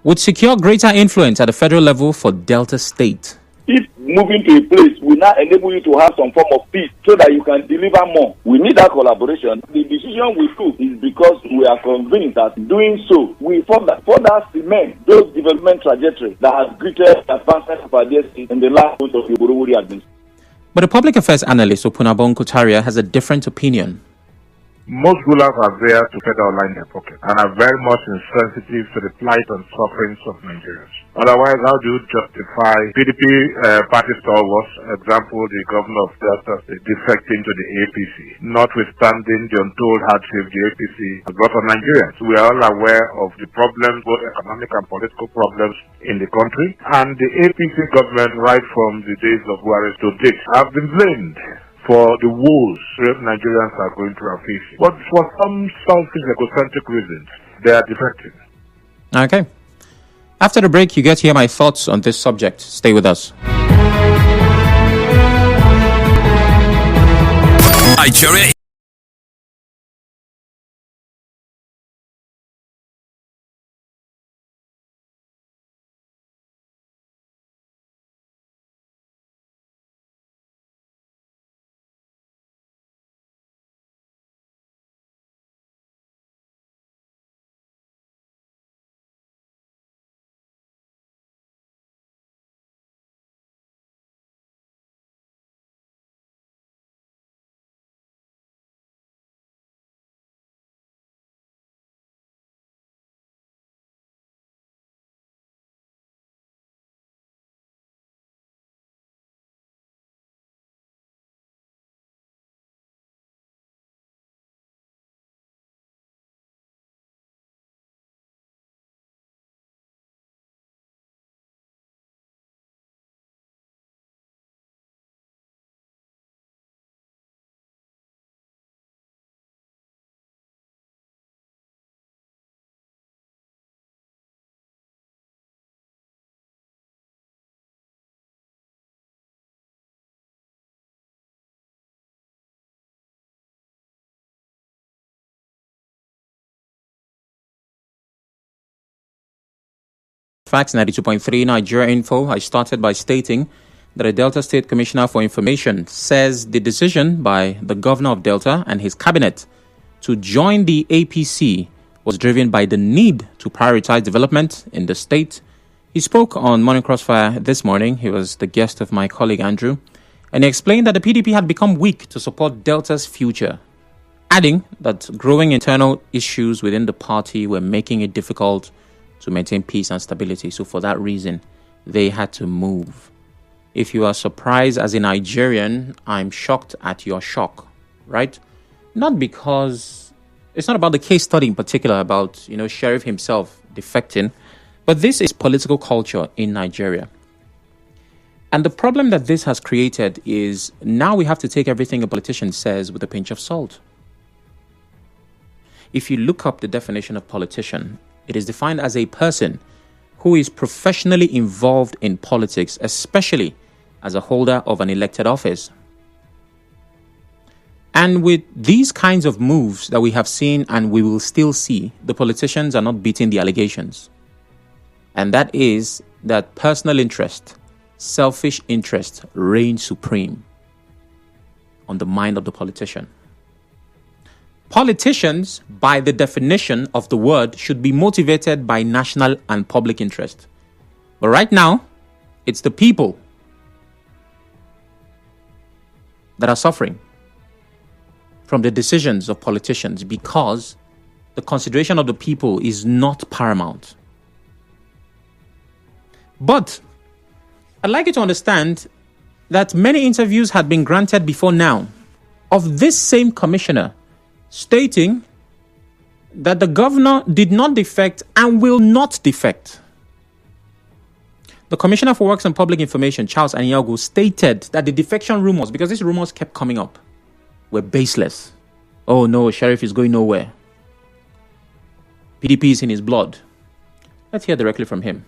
would secure greater influence at the federal level for Delta State. If moving to a place will not enable you to have some form of peace so that you can deliver more, we need that collaboration. The decision we took is because we are convinced that doing so will further cement those development trajectories that have greeted advancement of our DSC in the last month of the Oborevwori administration. But the public affairs analyst Opunabon Kutaria has a different opinion. Most rulers are there to feather or line their pocket and are very much insensitive to the plight and sufferings of Nigerians. Otherwise, how do you justify PDP party stalwarts, example, the governor of Delta State, defecting to the APC, notwithstanding the untold hardship the APC has brought on Nigerians? We are all aware of the problems, both economic and political problems in the country, and the APC government, right from the days of Buhari to date, have been blamed for the woes Nigerians are going through and facing. But for some selfish, egocentric reasons, they are defecting. Okay. After the break, you get to hear my thoughts on this subject. Stay with us. Nigeria. Facts 92.3 Nigeria Info. I started by stating that a Delta State Commissioner for Information says the decision by the governor of Delta and his cabinet to join the APC was driven by the need to prioritize development in the state. He spoke on Morning Crossfire this morning. He was the guest of my colleague Andrew, and he explained that the PDP had become weak to support Delta's future, adding that growing internal issues within the party were making it difficult to maintain peace and stability. So for that reason, they had to move. If you are surprised as a Nigerian, I'm shocked at your shock, right? Not because it's not about the case study in particular about, Sheriff himself defecting, but this is political culture in Nigeria. And the problem that this has created is now we have to take everything a politician says with a pinch of salt. If you look up the definition of politician, it is defined as a person who is professionally involved in politics, especially as a holder of an elected office. And with these kinds of moves that we have seen and we will still see, the politicians are not beating the allegations. And that is that personal interest, selfish interest reign supreme on the mind of the politician. Politicians, by the definition of the word, should be motivated by national and public interest. But right now, it's the people that are suffering from the decisions of politicians because the consideration of the people is not paramount. But I'd like you to understand that many interviews had been granted before now of this same commissioner stating that the governor did not defect and will not defect. The Commissioner for Works and Public Information, Charles Aniyago, stated that the defection rumors, because these rumors kept coming up, were baseless. Oh no, Sheriff is going nowhere. PDP is in his blood. Let's hear directly from him.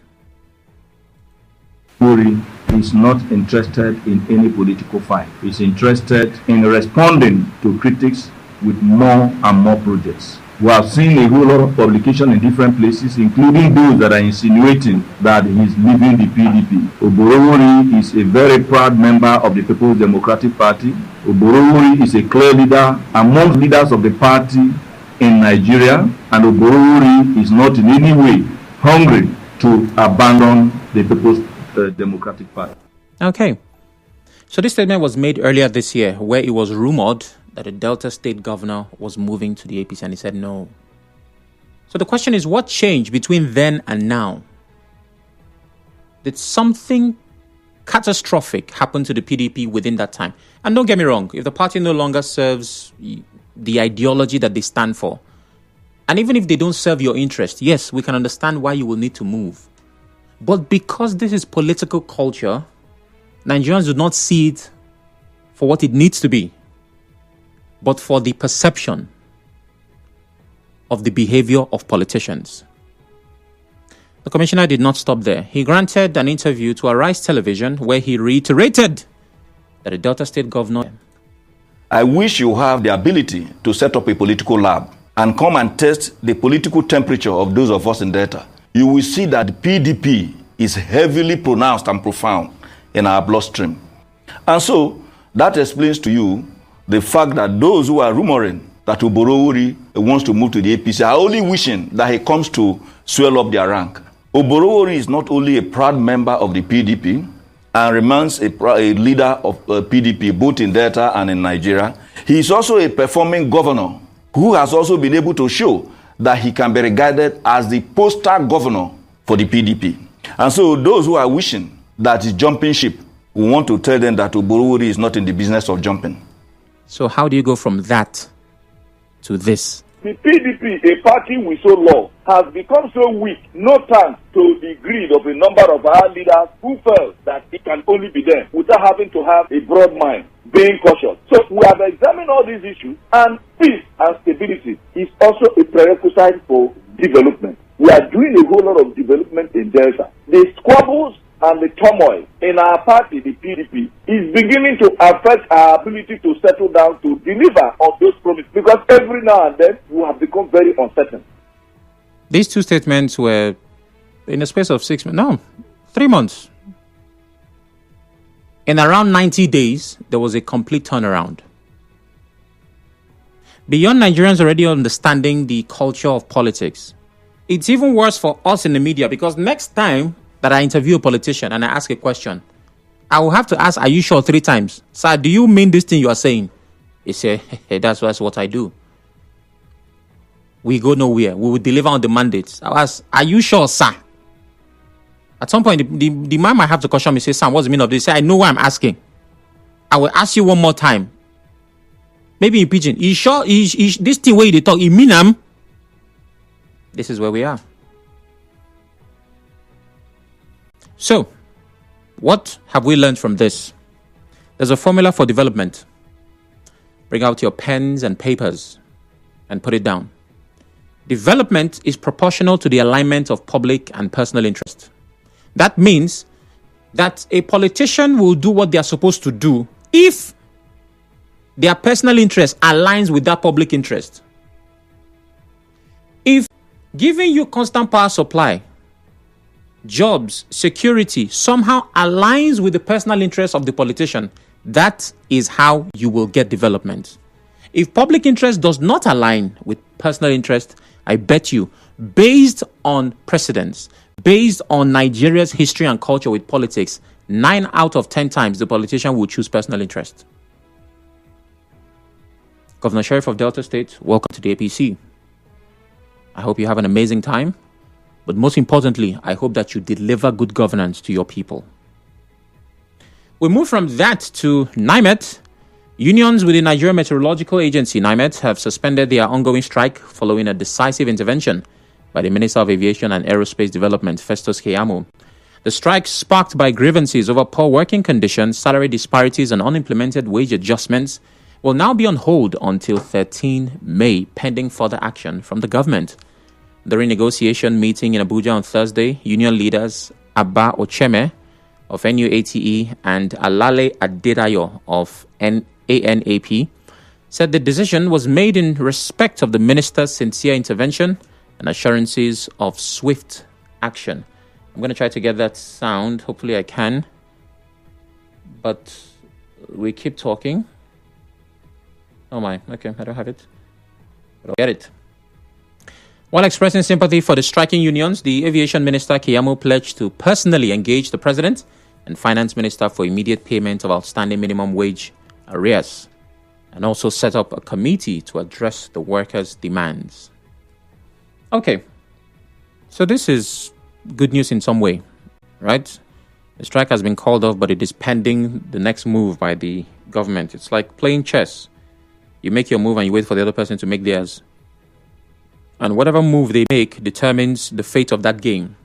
Oborevwori is not interested in any political fight. He's interested in responding to critics with more and more projects. We have seen a whole lot of publication in different places, including those that are insinuating that he's leaving the PDP. Oborevwori is a very proud member of the People's Democratic Party. Oborevwori is a clear leader among leaders of the party in Nigeria, and Oborevwori is not in any way hungry to abandon the People's Democratic Party. Okay. So this statement was made earlier this year, where it was rumored that the Delta State Governor was moving to the APC, and he said no. So the question is, what changed between then and now? Did something catastrophic happen to the PDP within that time? And don't get me wrong, if the party no longer serves the ideology that they stand for, and even if they don't serve your interest, yes, we can understand why you will need to move. But because this is political culture, Nigerians do not see it for what it needs to be, but for the perception of the behavior of politicians. The commissioner did not stop there. He granted an interview to Arise Television where he reiterated that the Delta State Governor... I wish you have the ability to set up a political lab and come and test the political temperature of those of us in Delta. You will see that the PDP is heavily pronounced and profound in our bloodstream. And so, that explains to you the fact that those who are rumoring that Oborevwori wants to move to the APC are only wishing that he comes to swell up their rank. Oborevwori is not only a proud member of the PDP and remains a leader of PDP both in Delta and in Nigeria, he is also a performing governor who has also been able to show that he can be regarded as the poster governor for the PDP. And so those who are wishing that he's jumping ship, we want to tell them that Oborevwori is not in the business of jumping. So how do you go from that to this? The PDP, a party we so love, has become so weak, no thanks to the greed of a number of our leaders who felt that it can only be them without having to have a broad mind, being cautious. So we have examined all these issues, and peace and stability is also a prerequisite for development. We are doing a whole lot of development in Delta. The squabbles and the turmoil in our party, the PDP, is beginning to affect our ability to settle down to deliver on those promises, because every now and then we have become very uncertain. These two statements were in a space of 3 months. In around 90 days, there was a complete turnaround. Beyond Nigerians already understanding the culture of politics, it's even worse for us in the media, because next time that I interview a politician and I ask a question, I will have to ask, are you sure 3 times? Sir, do you mean this thing you are saying? He say, hey, that's what I do. We go nowhere. We will deliver on the mandates. I ask, are you sure, sir? At some point, the man might have to question me, say, Sam, what's the meaning of this? Say, I know why I'm asking. I will ask you one more time. Maybe in pidgin. You sure this thing where they talk, you mean am? This is where we are. So, what have we learned from this? There's a formula for development. Bring out your pens and papers and put it down. Development is proportional to the alignment of public and personal interest. That means that a politician will do what they are supposed to do if their personal interest aligns with that public interest. If giving you constant power supply, jobs, security somehow aligns with the personal interest of the politician, that is how you will get development. If public interest does not align with personal interest, I bet you, based on precedents, based on Nigeria's history and culture with politics, 9 out of 10 times the politician will choose personal interest. Governor Sheriff of Delta State, welcome to the APC. I hope you have an amazing time. But most importantly, I hope that you deliver good governance to your people. We move from that to NIMET. Unions with the Nigeria Meteorological Agency, NIMET, have suspended their ongoing strike following a decisive intervention by the Minister of Aviation and Aerospace Development, Festus Keyamo. The strike, sparked by grievances over poor working conditions, salary disparities, and unimplemented wage adjustments, will now be on hold until 13 May, pending further action from the government. During negotiation meeting in Abuja on Thursday, union leaders Abba Ocheme of NUATE and Alale Adirayo of ANAP said the decision was made in respect of the minister's sincere intervention and assurances of swift action. I'm going to try to get that sound. Hopefully I can. But we keep talking. Oh my, okay, I don't have it. But I'll get it. While expressing sympathy for the striking unions, the Aviation Minister Keyamo pledged to personally engage the President and Finance Minister for immediate payment of outstanding minimum wage arrears, and also set up a committee to address the workers' demands. Okay, so this is good news in some way, right? The strike has been called off, but it is pending the next move by the government. It's like playing chess. You make your move and you wait for the other person to make theirs. And whatever move they make determines the fate of that game.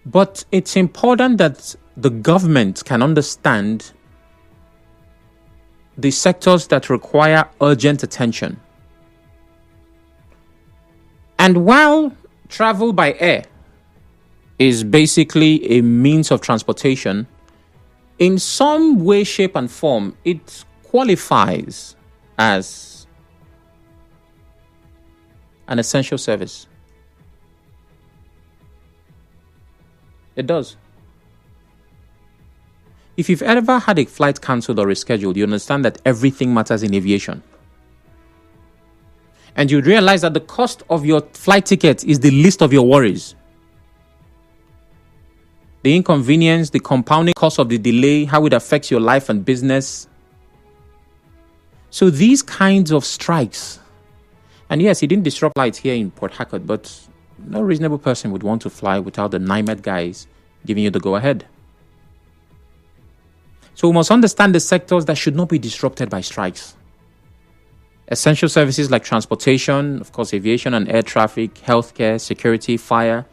But it's important that the government can understand the sectors that require urgent attention. And while travel by air is basically a means of transportation, in some way, shape, and form, it qualifies as an essential service. It does. If you've ever had a flight cancelled or rescheduled, you understand that everything matters in aviation. And you realize that the cost of your flight ticket is the least of your worries. The inconvenience, the compounding cost of the delay, how it affects your life and business. So these kinds of strikes, and yes, it didn't disrupt flights here in Port Harcourt, but no reasonable person would want to fly without the NIMET guys giving you the go-ahead. So we must understand the sectors that should not be disrupted by strikes. Essential services like transportation, of course, aviation and air traffic, healthcare, security, fire,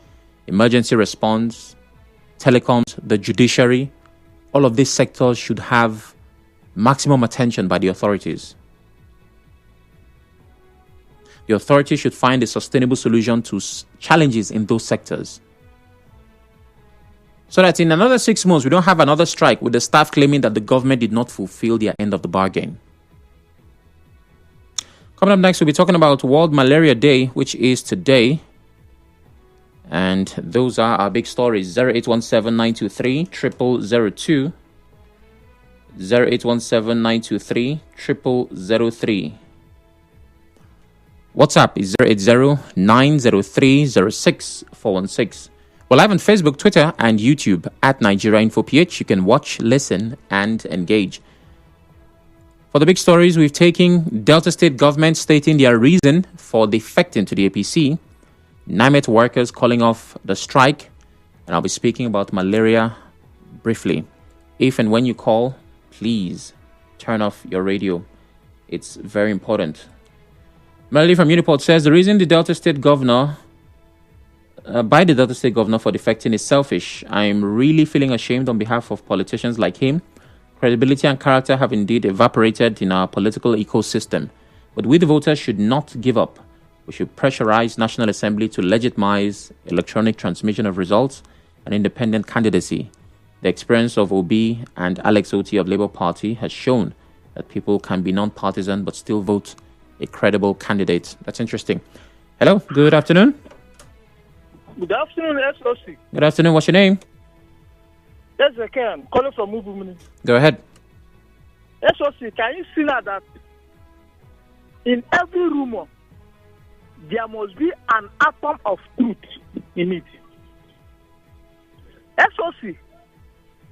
emergency response, telecoms, the judiciary, all of these sectors should have maximum attention by the authorities. The authorities should find a sustainable solution to challenges in those sectors, so that in another 6 months, we don't have another strike with the staff claiming that the government did not fulfill their end of the bargain. Coming up next, we'll be talking about World Malaria Day, which is today. And those are our big stories. 0817-923-0002. 0817-923-0003. WhatsApp is 080-903-06416. We're live on Facebook, Twitter, and YouTube at Nigeria Info PH. You can watch, listen, and engage. For the big stories, we've taken Delta State Govt stating their reason for defecting to the APC, NIMET workers calling off the strike, and I'll be speaking about malaria briefly. If and when you call, please turn off your radio. It's very important. Melody from Uniport says the reason the Delta State Governor by the Delta State Governor for defecting is selfish. I'm really feeling ashamed on behalf of politicians like him. Credibility and character have indeed evaporated in our political ecosystem. But we the voters should not give up. We should pressurize National Assembly to legitimize electronic transmission of results and independent candidacy. The experience of Obi and Alex Oti of Labour Party has shown that people can be non-partisan but still vote a credible candidate. That's interesting. Hello, good afternoon. Good afternoon, SOC. Good afternoon. What's your name? Yes, I can. Calling from Ubumini. Go ahead. SOC, can you see now that in every rumor, there must be an atom of truth in it? SOC,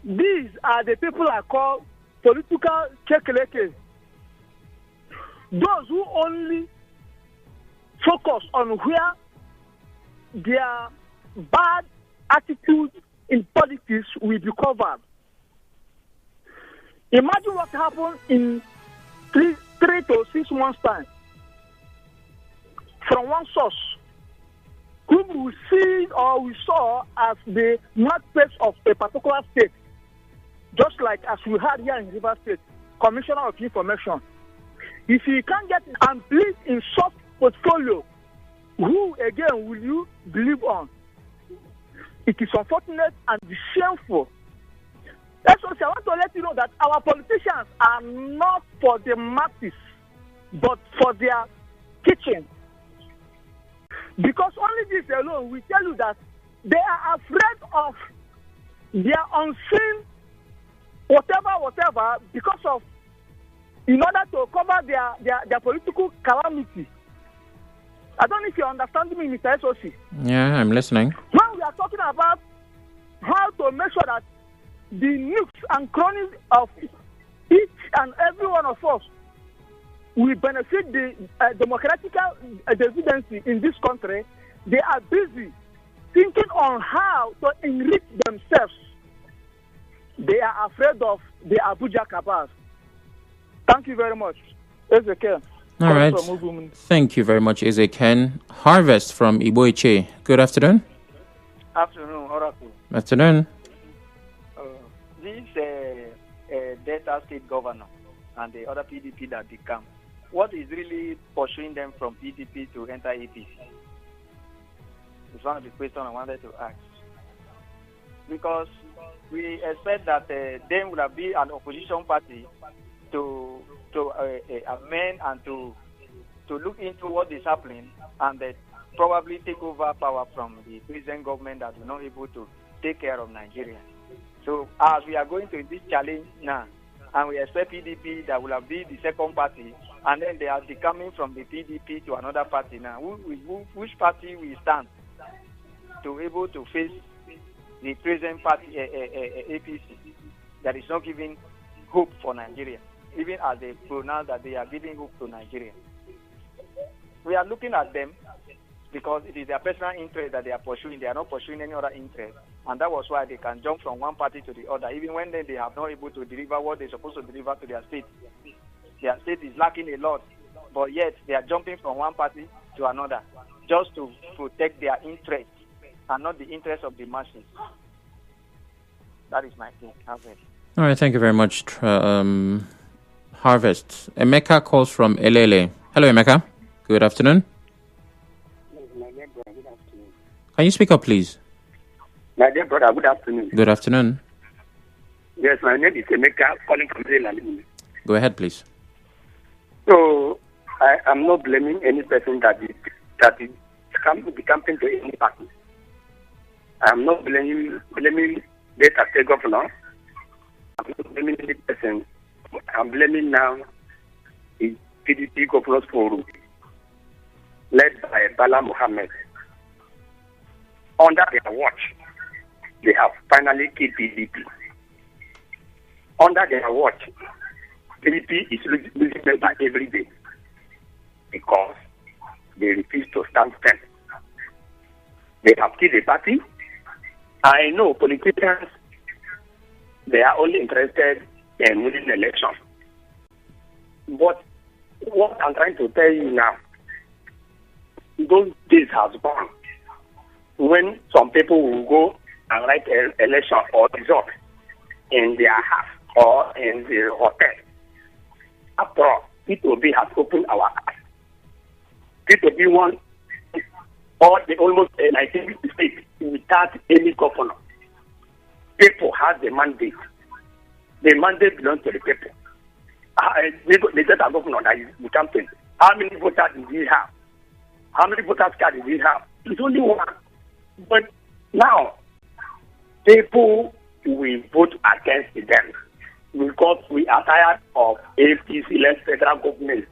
these are the people I call political chekeleke. Those who only focus on where their bad attitude in politics will be covered. Imagine what happened in 3 to 6 months' time from one source whom we see or we saw as the mouthpiece of a particular state, just like as we had here in River State, Commissioner of Information. If you can't get and please in soft portfolio, who again will you believe on? It is unfortunate and shameful SOC, I want to let you know that our politicians are not for the masses, but for their kitchen. Because only this alone will tell you that they are afraid of their unseen whatever, because of, in order to cover their political calamity. I don't know if you understand me, Mr. SOC. Yeah, I'm listening. When we are talking about how to make sure that the nooks and crannies of each and every one of us will benefit the democratic dividends in this country, they are busy thinking on how to enrich themselves. They are afraid of the Abuja cabals. Thank you very much. Ezekiel. All right. Thank you very much, Ezekiel. Harvest from Iboiche. Good afternoon. Afternoon, Oracle. Afternoon. This Delta State Governor and the other PDP that become, what is really pursuing them from PDP to enter APC? It's one of the questions I wanted to ask. Because we expect that there will be an opposition party to amend and to look into what is happening and probably take over power from the present government that is not able to take care of Nigeria. So as we are going to this challenge now, and we expect PDP that will be the second party, and then they are coming from the PDP to another party now. Which party will stand to able to face the present party, APC, that is not giving hope for Nigeria, even as they pronounce that they are giving hope to Nigeria? We are looking at them because it is their personal interest that they are pursuing. They are not pursuing any other interest. And that was why they can jump from one party to the other, even when they have not able to deliver what they're supposed to deliver to their state. Their state is lacking a lot, but yet they are jumping from one party to another just to protect their interest and not the interest of the masses. That is my thing. Harvest. All right, thank you very much, Harvest. Emeka calls from Elele. Hello, Emeka. Good afternoon. My dear brother, good afternoon. Can you speak up, please? My dear brother, good afternoon. Good afternoon. Yes, my name is Emeka, calling from Zealand. Go ahead, please. So, I am not blaming any person that is camping to any party. I am not blaming the State Governor. I'm not blaming any person. I'm blaming now the PDP Governors Forum, led by Bala Mohammed. Under their watch, they have finally killed PDP. Under their watch, PDP is losing member every day because they refuse to stand firm. They have killed the party. I know politicians, they are only interested in winning the election. But what I'm trying to tell you now, those days has gone when some people will go and write an election or result in their house or in the hotel. After all, P2B has opened our eyes. P2B won almost 19 states without any governor. People have the mandate. The mandate belongs to the people. The data governor that is the campaign. How many voters did he have? How many voters cards did he have? It's only one. But now, people will vote against them because we are tired of APC-led federal government.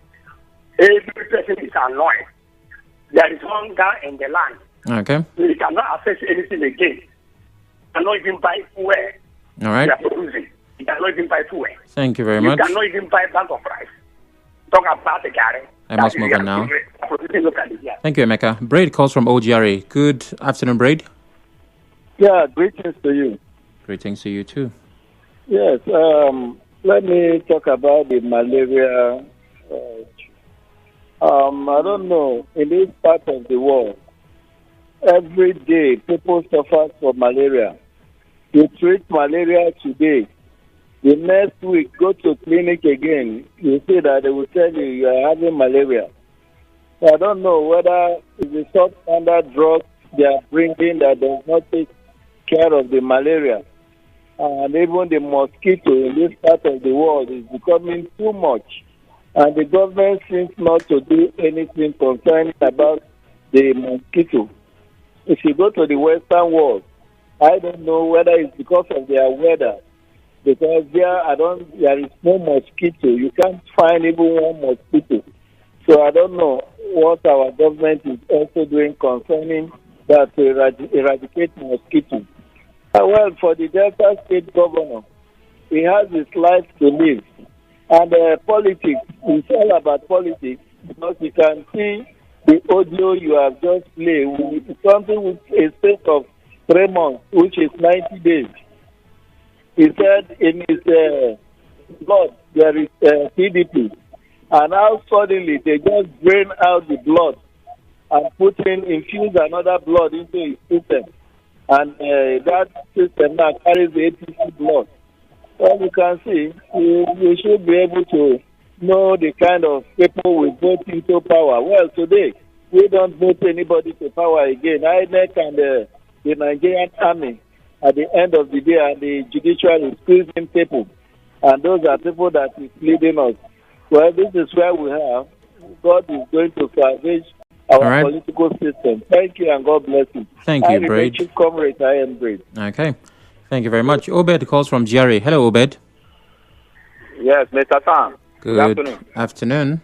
Every person is annoyed. There is hunger in the land. Okay. We cannot access anything again. We cannot even buy fuel. All right. We are producing. You cannot even buy fuel. Thank you very much. You cannot even buy a bag of rice. Talk about the carry. I must move on now. Thank you, Emeka. Braid calls from OGRA. Good afternoon, Braid. Yeah, greetings to you. Greetings to you too. Yes, let me talk about the malaria. I don't know, in this part of the world, every day people suffer from malaria. You treat malaria today, the next week go to clinic again, you see that they will tell you you are having malaria. So I don't know whether it's a substandard drug they are bringing that does not take care of the malaria. and even the mosquito in this part of the world is becoming too much. And the government seems not to do anything concerning about the mosquito. If you go to the Western world, I don't know whether it's because of their weather, because there is no mosquito. You can't find even one mosquito. So I don't know what our government is also doing concerning that to eradicate mosquitoes. Well, for the Delta State Governor, he has his life to live. And politics, it's all about politics, because you can see the audio you have just played with something with a space of 3 months, which is 90 days. He said in his blood there is PDP. And now suddenly they just drain out the blood and infuse another blood into his system. And that system now carries the APC blood. Well, you can see, we should be able to know the kind of people we vote into power. Well, today, we don't vote anybody to power again. INEC and the Nigerian army, at the end of the day, and the judiciary is squeezing people. And those are people that is leading us. Well, this is where we have. God is going to salvage our political system. Thank you, and God bless you. Thank you, Braid. Comrade, I am Braid. Okay. Thank you very much. Obed calls from GRA. Hello, Obed. Yes, Mr. Sam. Good afternoon.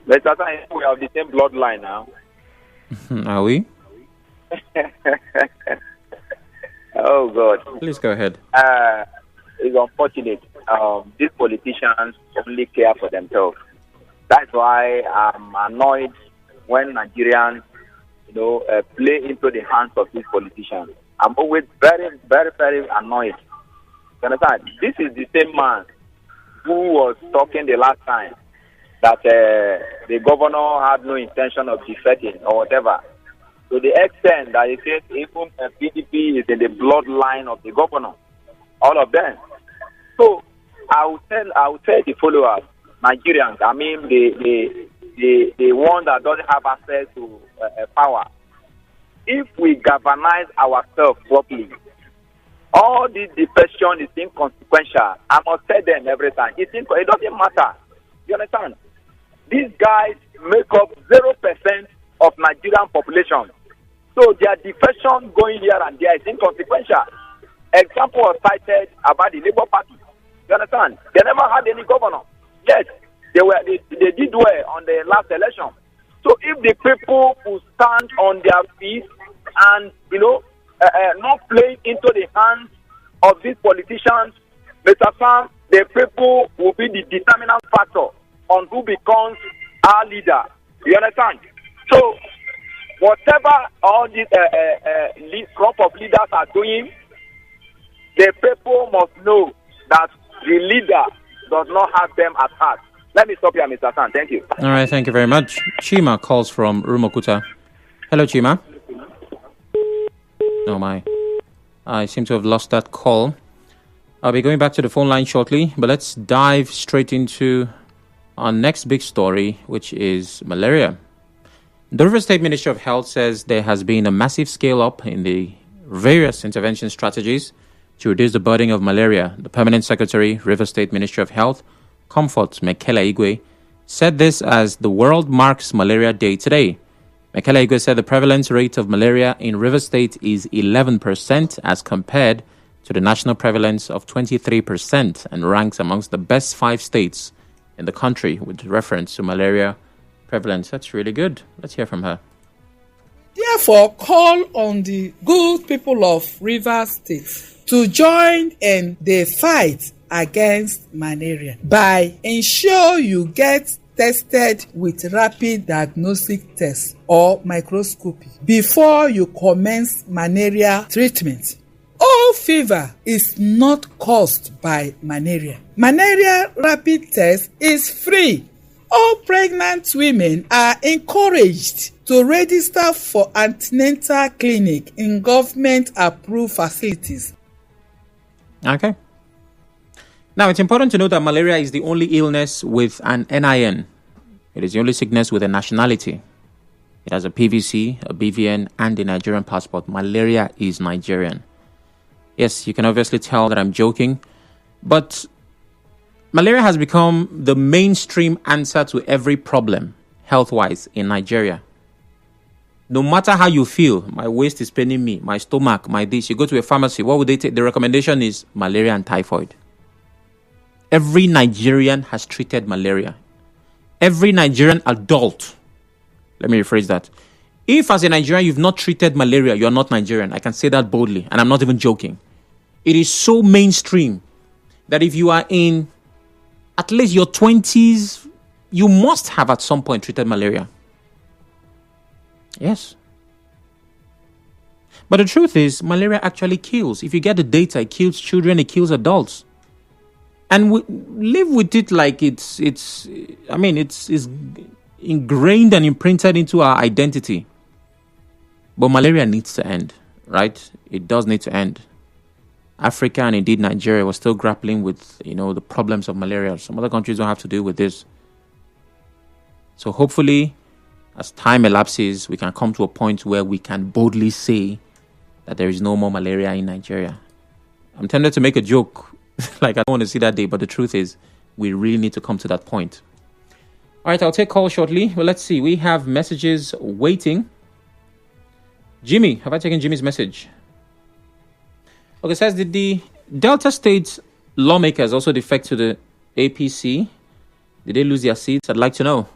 Mr. Sam, we have the same bloodline now. Are we? Oh, God. Please go ahead. It's unfortunate. These politicians only care for themselves. That's why I'm annoyed when Nigerians, play into the hands of these politicians. I'm always very, very, very annoyed. You understand? This is the same man who was talking the last time that the governor had no intention of defecting or whatever. To the extent that he says even PDP is in the bloodline of the governor, all of them. So I will tell the followers, Nigerians, I mean the one that doesn't have access to power. If we galvanize ourselves properly, all this defection is inconsequential. I must tell them every time. It doesn't matter. You understand? These guys make up 0% of Nigerian population. So their defection going here and there is inconsequential. Example was cited about the Labour Party. You understand? They never had any governor. Yes, they did well on the last election. So if the people will stand on their feet and, not play into the hands of these politicians, Mr. Sam, the people will be the determinant factor on who becomes our leader. You understand? So whatever all these crop of leaders are doing, the people must know that the leader does not have them at heart. Let me stop here, Mr. San. Thank you. All right, thank you very much. Chima calls from Rumokuta. Hello, Chima. Oh, my. I seem to have lost that call. I'll be going back to the phone line shortly, but let's dive straight into our next big story, which is malaria. The River State Ministry of Health says there has been a massive scale-up in the various intervention strategies to reduce the burden of malaria. The Permanent Secretary, River State Ministry of Health, Comfort Mekele Igwe, said this as the world marks Malaria Day today. Mekele Igwe said the prevalence rate of malaria in River State is 11% as compared to the national prevalence of 23% and ranks amongst the best 5 states in the country with reference to malaria prevalence. That's really good. Let's hear from her. Therefore, call on the good people of River State to join in the fight against malaria by ensure you get tested with rapid diagnostic test or microscopy before you commence malaria treatment. All fever is not caused by malaria. Malaria rapid test is free. All pregnant women are encouraged to register for antenatal clinic in government-approved facilities. Okay. Now, it's important to note that malaria is the only illness with an NIN. It is the only sickness with a nationality. It has a PVC, a BVN, and a Nigerian passport. Malaria is Nigerian. Yes, you can obviously tell that I'm joking. But malaria has become the mainstream answer to every problem, health-wise, in Nigeria. No matter how you feel, my waist is paining me, my stomach, my this, you go to a pharmacy, what would they take? The recommendation is malaria and typhoid. Every Nigerian has treated malaria. Every Nigerian adult. Let me rephrase that. If as a Nigerian you've not treated malaria, you are not Nigerian. I can say that boldly, and I'm not even joking. It is so mainstream that if you are in at least your 20s, you must have at some point treated malaria. Yes. But the truth is, malaria actually kills. If you get the data, it kills children, it kills adults. And we live with it like it's ingrained and imprinted into our identity. But malaria needs to end, right? It does need to end. Africa and indeed Nigeria was still grappling with, the problems of malaria. Some other countries don't have to deal with this. So hopefully, as time elapses, we can come to a point where we can boldly say that there is no more malaria in Nigeria. I'm tempted to make a joke, like I don't want to see that day, but the truth is, we really need to come to that point. All right, I'll take calls shortly. Well, let's see. We have messages waiting. Jimmy, have I taken Jimmy's message? Okay, it says, did the Delta State lawmakers also defect to the APC? Did they lose their seats? I'd like to know.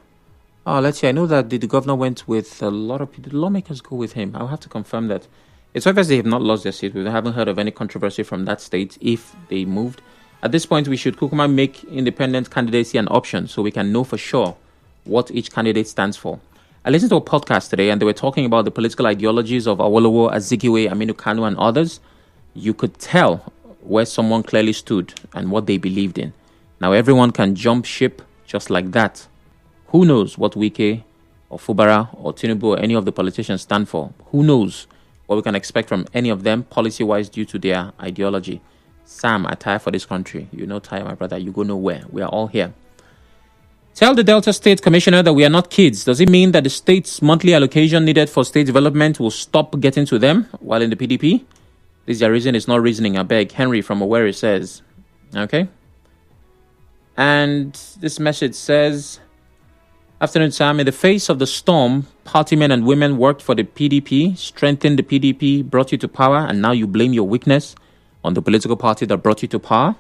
Oh, let's see. I know that the governor went with a lot of people. Did the lawmakers go with him? I'll have to confirm that. It's obvious they have not lost their seat. We haven't heard of any controversy from that state if they moved. At this point, we should Kukuma make independent candidacy an option so we can know for sure what each candidate stands for. I listened to a podcast today and they were talking about the political ideologies of Awolowo, Azikiwe, Aminu Kanu and others. You could tell where someone clearly stood and what they believed in. Now everyone can jump ship just like that. Who knows what Wike or Fubara or Tinubu or any of the politicians stand for? Who knows what we can expect from any of them policy-wise due to their ideology? Sam, I tire for this country. You know, tire, my brother. You go nowhere. We are all here. Tell the Delta State Commissioner that we are not kids. Does it mean that the state's monthly allocation needed for state development will stop getting to them while in the PDP? This is their reason. It's not reasoning. I beg. Henry from Oborevwori says. Okay. And this message says, afternoon, Sam. In the face of the storm, party men and women worked for the PDP, strengthened the PDP, brought you to power, and now you blame your weakness on the political party that brought you to power.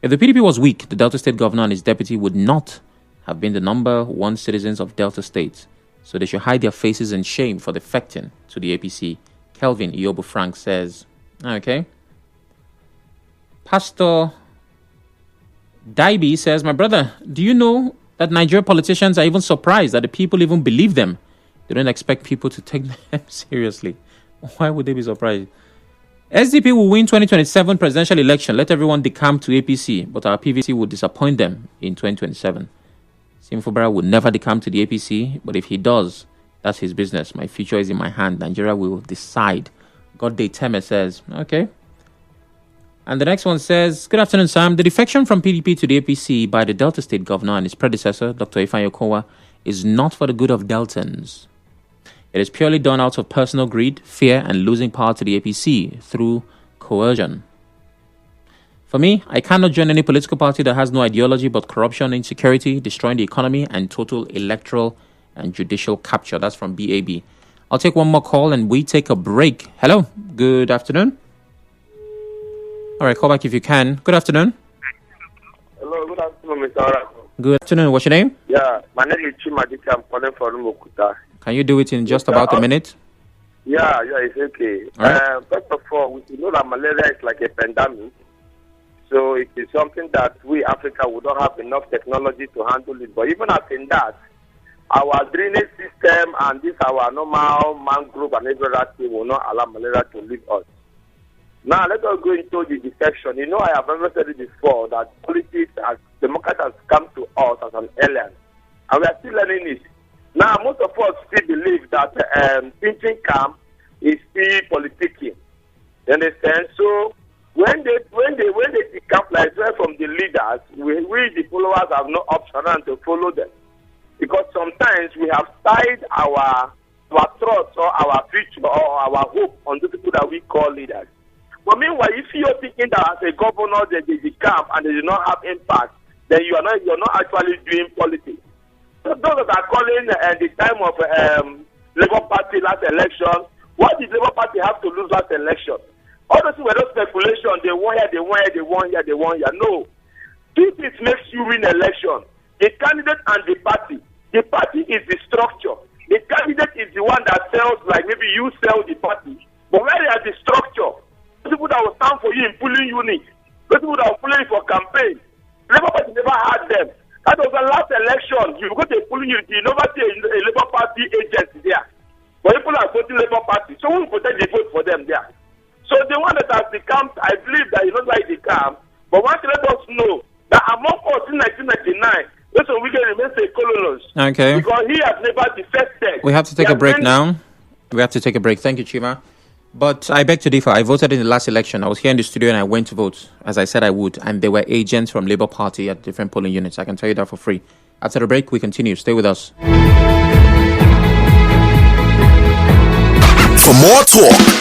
If the PDP was weak, the Delta State Governor and his deputy would not have been the number one citizens of Delta State. So they should hide their faces in shame for defecting to the APC. Kelvin Iyobu Frank says, okay. Pastor Daibi says, my brother, do you know that Nigerian politicians are even surprised that the people even believe them? They don't expect people to take them seriously. Why would they be surprised? SDP will win 2027 presidential election. Let everyone decamp to APC, but our PVC will disappoint them in 2027. Sim Fubara would never decamp to the APC, but if he does, that's his business. My future is in my hand. Nigeria will decide. God Day Teme says, okay. And the next one says, good afternoon, Sam. The defection from PDP to the APC by the Delta State Governor and his predecessor, Dr. Ifeanyi Okowa, is not for the good of Deltans. It is purely done out of personal greed, fear, and losing power to the APC through coercion. For me, I cannot join any political party that has no ideology but corruption, insecurity, destroying the economy, and total electoral and judicial capture. That's from BAB. I'll take one more call and we take a break. Hello, good afternoon. All right, call back if you can. Good afternoon. Hello, good afternoon, Mr. Oracle. Good afternoon. What's your name? Yeah, my name is Chimadika. I'm calling from Mokuta. Can you do it in just about a minute? Yeah, it's okay. All right. First of all, we know that malaria is like a pandemic. So it is something that we, Africa, we don't have enough technology to handle it. But even as in that, our drainage system and this our normal mangrove and every other thing will not allow malaria to leave us. Now, let us go into the defection. You know, I have ever said it before that politics as democracy has come to us as an alien. And we are still learning it. Now, most of us still believe that thinking camp is still politicking. You understand? So, when they decamp like that from the leaders, we the followers have no option than to follow them. Because sometimes we have tied our trust or our future or our hope on the people that we call leaders. But meanwhile, if you're thinking that as a governor they camp and they do not have impact, then you're not actually doing politics. So those that are calling the time of Labour Party last election, what did Labour Party have to lose last election? All those were those speculation. They won here. No. This makes you win election. The candidate and the party. The party is the structure. The candidate is the one that sells, like maybe you sell the party. But where is the structure? Those people that will stand for you in polling unit. Those people that will follow you for campaign. Labour Party never had them. That was the last election. You go to a polling unit, you never see a Labour Party agent there. But people are voting Labour Party. So who will protect the vote for them there? So the one that has become, I believe that you don't like the camp, but want to let us know that among us in 1999, Mr. Wiggen remains a colonist. Okay. Because he has never defected. We have to take a break now. We have to take a break. Thank you, Chima. But I beg to differ. I voted in the last election. I was here in the studio and I went to vote, as I said I would. And there were agents from Labour Party at different polling units. I can tell you that for free. After the break, we continue. Stay with us. For more talk